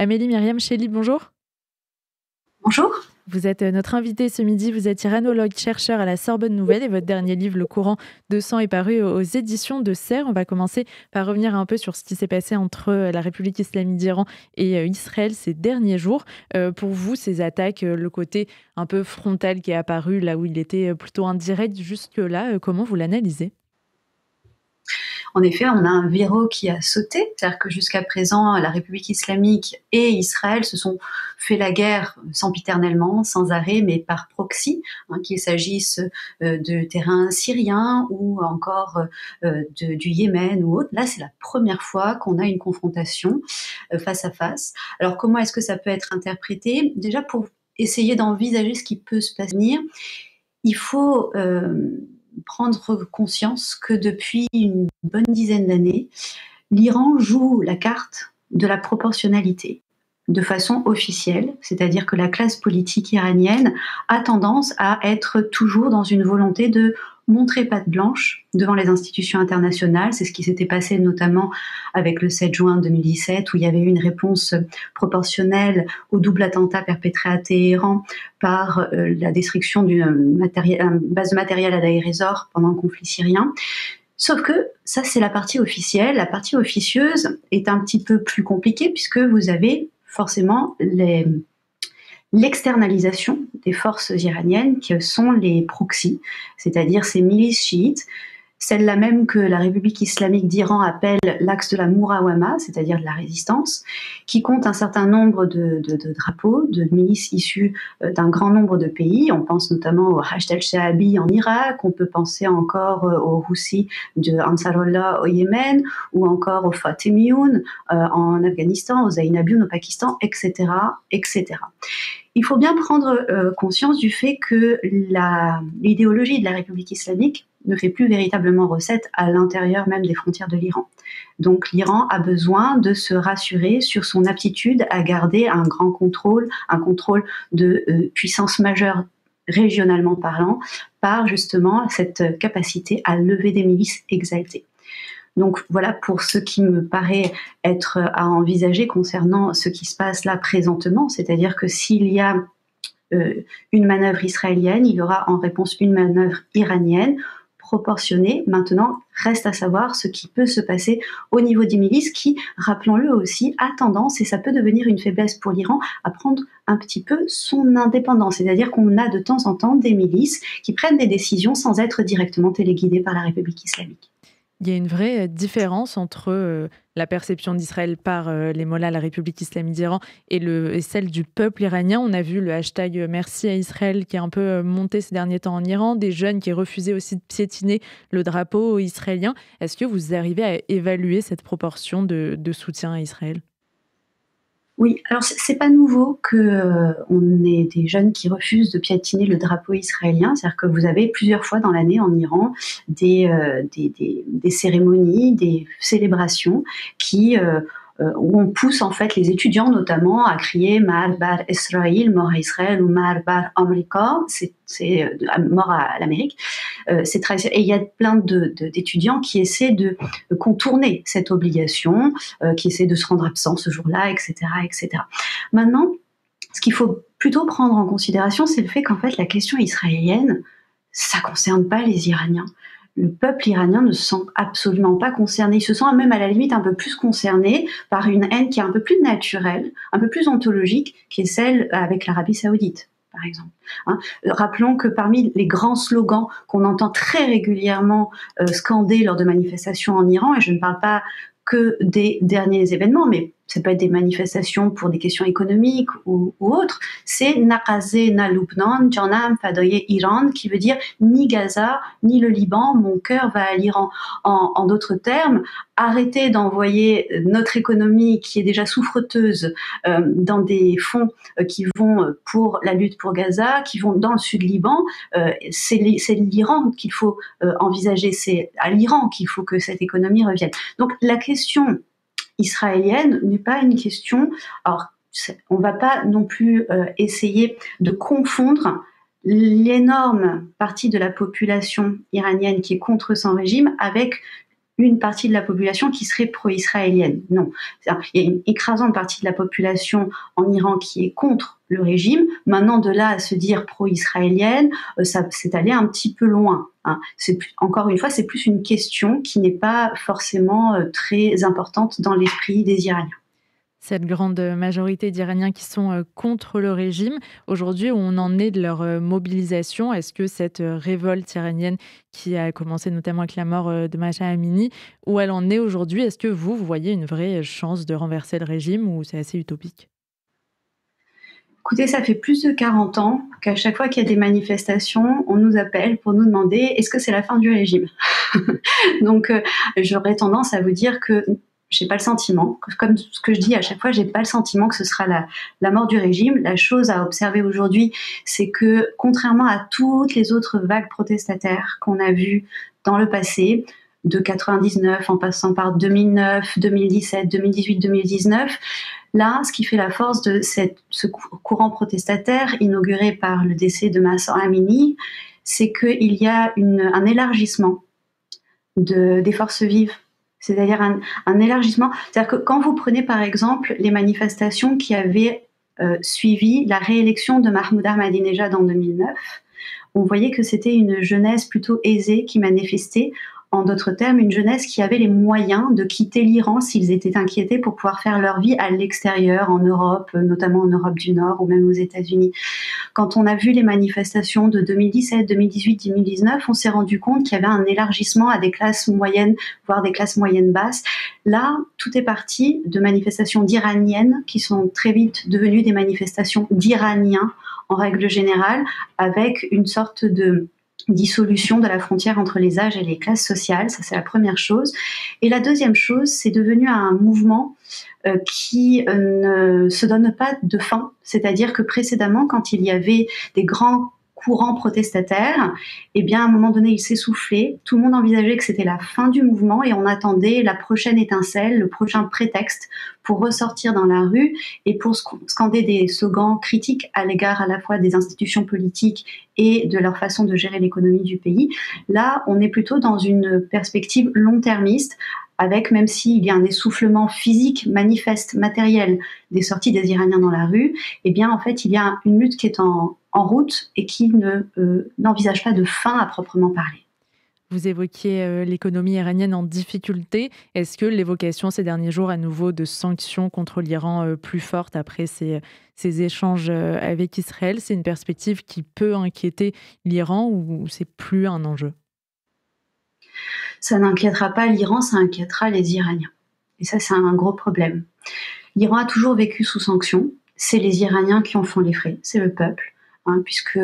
Amélie Myriam Chély, bonjour. Bonjour. Vous êtes notre invitée ce midi, vous êtes iranologue, chercheur à la Sorbonne Nouvelle et votre dernier livre, Le courant de sang, est paru aux éditions de Serre. On va commencer par revenir un peu sur ce qui s'est passé entre la République islamique d'Iran et Israël ces derniers jours. Pour vous, ces attaques, le côté un peu frontal qui est apparu là où il était plutôt indirect jusque-là, comment vous l'analysez ? En effet, on a un verrou qui a sauté, c'est-à-dire que jusqu'à présent, la République islamique et Israël se sont fait la guerre sempiternellement, sans arrêt, mais par proxy, qu'il s'agisse de terrain syrien ou encore du Yémen ou autre. Là, c'est la première fois qu'on a une confrontation face à face. Alors, comment est-ce que ça peut être interprété ? Déjà, pour essayer d'envisager ce qui peut se passer, il faut prendre conscience que depuis une bonne dizaine d'années, l'Iran joue la carte de la proportionnalité de façon officielle, c'est-à-dire que la classe politique iranienne a tendance à être toujours dans une volonté de montrer patte blanche devant les institutions internationales. C'est ce qui s'était passé notamment avec le 7 juin 2017, où il y avait eu une réponse proportionnelle au double attentat perpétré à Téhéran par la destruction d'une base de matériel à Deir ez-Zor pendant le conflit syrien. Sauf que ça, c'est la partie officielle. La partie officieuse est un petit peu plus compliquée puisque vous avez forcément l'externalisation des forces iraniennes qui sont les proxys, c'est-à-dire ces milices chiites, celle-là même que la République islamique d'Iran appelle l'axe de la Murawama, c'est-à-dire de la résistance, qui compte un certain nombre de drapeaux, de milices issues d'un grand nombre de pays. On pense notamment au Hashd al-Sha'abi en Irak, on peut penser encore aux Houthis de Ansarullah au Yémen, ou encore aux Fatimiyoun en Afghanistan, aux Zainabioun au Pakistan, etc., etc. Il faut bien prendre conscience du fait que l'idéologie de la République islamique ne fait plus véritablement recette à l'intérieur même des frontières de l'Iran. Donc l'Iran a besoin de se rassurer sur son aptitude à garder un grand contrôle, un contrôle de puissance majeure régionalement parlant, par justement cette capacité à lever des milices exaltées. Donc voilà pour ce qui me paraît être à envisager concernant ce qui se passe là présentement, c'est-à-dire que s'il y a une manœuvre israélienne, il y aura en réponse une manœuvre iranienne proportionnée. Maintenant, reste à savoir ce qui peut se passer au niveau des milices qui, rappelons-le aussi, a tendance, et ça peut devenir une faiblesse pour l'Iran, à prendre un petit peu son indépendance. C'est-à-dire qu'on a de temps en temps des milices qui prennent des décisions sans être directement téléguidées par la République islamique. Il y a une vraie différence entre la perception d'Israël par les mollahs, la République islamique d'Iran, et celle du peuple iranien. On a vu le hashtag Merci à Israël qui est un peu monté ces derniers temps en Iran, des jeunes qui refusaient aussi de piétiner le drapeau israélien. Est-ce que vous arrivez à évaluer cette proportion de soutien à Israël ? Oui, alors c'est pas nouveau qu'on ait des jeunes qui refusent de piétiner le drapeau israélien. C'est-à-dire que vous avez plusieurs fois dans l'année en Iran des cérémonies, des célébrations où on pousse en fait les étudiants notamment à crier Ma'ar bar Israël, mort à Israël, ou Ma'ar bar America, c'est mort à l'Amérique. Et il y a plein d'étudiants qui essaient de contourner cette obligation, qui essaient de se rendre absents ce jour-là, etc., etc. Maintenant, ce qu'il faut plutôt prendre en considération, c'est le fait qu'en fait la question israélienne, ça concerne pas les Iraniens. Le peuple iranien ne se sent absolument pas concerné. Il se sent même à la limite un peu plus concerné par une haine qui est un peu plus naturelle, un peu plus ontologique, qui est celle avec l'Arabie saoudite, par exemple. Rappelons que parmi les grands slogans qu'on entend très régulièrement scander lors de manifestations en Iran, et je ne parle pas que des derniers événements, mais ça peut être des manifestations pour des questions économiques ou autres, c'est Naqazé na Lubnan, Janam Fadoye Iran, qui veut dire ni Gaza, ni le Liban, mon cœur va à l'Iran. En d'autres termes, arrêtez d'envoyer notre économie qui est déjà souffreteuse dans des fonds qui vont pour la lutte pour Gaza, qui vont dans le sud Liban. C'est l'Iran qu'il faut envisager, c'est à l'Iran qu'il faut que cette économie revienne. Donc la question israélienne n'est pas une question. Alors, on ne va pas non plus essayer de confondre l'énorme partie de la population iranienne qui est contre son régime avec une partie de la population qui serait pro-israélienne. Non. Il y a une écrasante partie de la population en Iran qui est contre le régime. Maintenant, de là à se dire pro-israélienne, ça c'est allé un petit peu loin. Encore une fois, c'est plus une question qui n'est pas forcément très importante dans l'esprit des Iraniens. Cette grande majorité d'Iraniens qui sont contre le régime. Aujourd'hui, où on en est de leur mobilisation? Est-ce que cette révolte iranienne qui a commencé notamment avec la mort de Mahsa Amini, où elle en est aujourd'hui? Est-ce que vous voyez une vraie chance de renverser le régime ou c'est assez utopique? Écoutez, ça fait plus de 40 ans qu'à chaque fois qu'il y a des manifestations, on nous appelle pour nous demander est-ce que c'est la fin du régime. Donc, j'aurais tendance à vous dire que j'ai pas le sentiment, comme ce que je dis à chaque fois, j'ai pas le sentiment que ce sera la mort du régime. La chose à observer aujourd'hui, c'est que contrairement à toutes les autres vagues protestataires qu'on a vues dans le passé, de 99 en passant par 2009, 2017, 2018, 2019, là, ce qui fait la force de ce courant protestataire inauguré par le décès de Mahsa Amini, c'est qu'il y a un élargissement des forces vives. C'est-à-dire un élargissement. C'est-à-dire que quand vous prenez par exemple les manifestations qui avaient suivi la réélection de Mahmoud Ahmadinejad en 2009, on voyait que c'était une jeunesse plutôt aisée qui manifestait. En d'autres termes, une jeunesse qui avait les moyens de quitter l'Iran s'ils étaient inquiétés pour pouvoir faire leur vie à l'extérieur, en Europe, notamment en Europe du Nord ou même aux États-Unis. Quand on a vu les manifestations de 2017, 2018, 2019, on s'est rendu compte qu'il y avait un élargissement à des classes moyennes, voire des classes moyennes basses. Là, tout est parti de manifestations d'Iraniennes qui sont très vite devenues des manifestations d'Iraniens en règle générale, avec une sorte de dissolution de la frontière entre les âges et les classes sociales. Ça, c'est la première chose. Et la deuxième chose, c'est devenu un mouvement qui ne se donne pas de fin. C'est-à-dire que précédemment, quand il y avait des grands courant protestataire, eh bien, à un moment donné, il s'essoufflait. Tout le monde envisageait que c'était la fin du mouvement et on attendait la prochaine étincelle, le prochain prétexte pour ressortir dans la rue et pour scander des slogans critiques à l'égard à la fois des institutions politiques et de leur façon de gérer l'économie du pays. Là, on est plutôt dans une perspective long-termiste avec, même s'il y a un essoufflement physique, manifeste, matériel des sorties des Iraniens dans la rue, eh bien, en fait, il y a une lutte qui est en route et qui n'envisage pas de fin à proprement parler. Vous évoquiez l'économie iranienne en difficulté. Est-ce que l'évocation ces derniers jours à nouveau de sanctions contre l'Iran plus fortes après ces échanges avec Israël, c'est une perspective qui peut inquiéter l'Iran ou c'est plus un enjeu? Ça n'inquiétera pas l'Iran, ça inquiétera les Iraniens. Et ça, c'est un gros problème. L'Iran a toujours vécu sous sanctions. C'est les Iraniens qui en font les frais, c'est le peuple. Puisque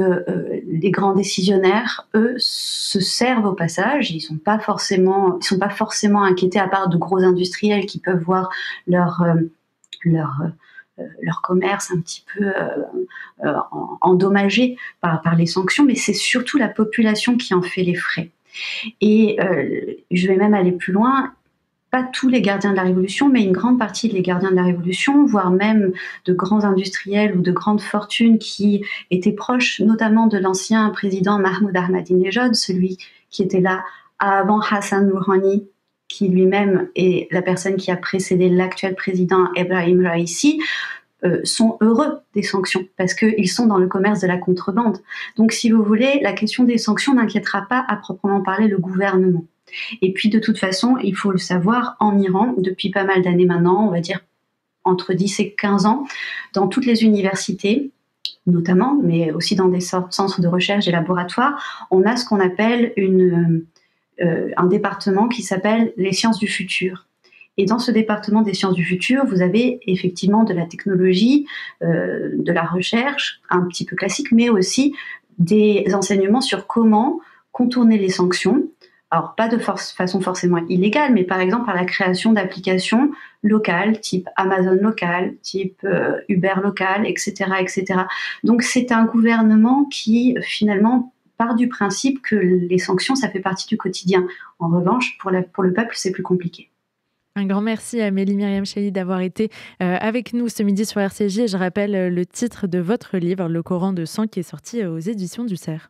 les grands décisionnaires, eux, se servent au passage. Ils ne sont pas forcément inquiétés, à part de gros industriels qui peuvent voir leur commerce un petit peu endommagé par les sanctions, mais c'est surtout la population qui en fait les frais. Et je vais même aller plus loin. Pas tous les gardiens de la Révolution, mais une grande partie des gardiens de la Révolution, voire même de grands industriels ou de grandes fortunes qui étaient proches notamment de l'ancien président Mahmoud Ahmadinejad, celui qui était là avant Hassan Rouhani, qui lui-même est la personne qui a précédé l'actuel président Ebrahim Raisi, sont heureux des sanctions parce qu'ils sont dans le commerce de la contrebande. Donc si vous voulez, la question des sanctions n'inquiétera pas à proprement parler le gouvernement. Et puis de toute façon, il faut le savoir, en Iran, depuis pas mal d'années maintenant, on va dire entre 10 et 15 ans, dans toutes les universités, notamment, mais aussi dans des centres de recherche et laboratoires, on a ce qu'on appelle un département qui s'appelle les sciences du futur. Et dans ce département des sciences du futur, vous avez effectivement de la technologie, de la recherche, un petit peu classique, mais aussi des enseignements sur comment contourner les sanctions. Alors, pas de façon forcément illégale, mais par exemple par la création d'applications locales, type Amazon local, type Uber local, etc., etc. Donc, c'est un gouvernement qui, finalement, part du principe que les sanctions, ça fait partie du quotidien. En revanche, pour le peuple, c'est plus compliqué. Un grand merci à Amélie Myriam Chahli d'avoir été avec nous ce midi sur RCJ. Et je rappelle le titre de votre livre, Le Coran de sang, qui est sorti aux éditions du Cerf.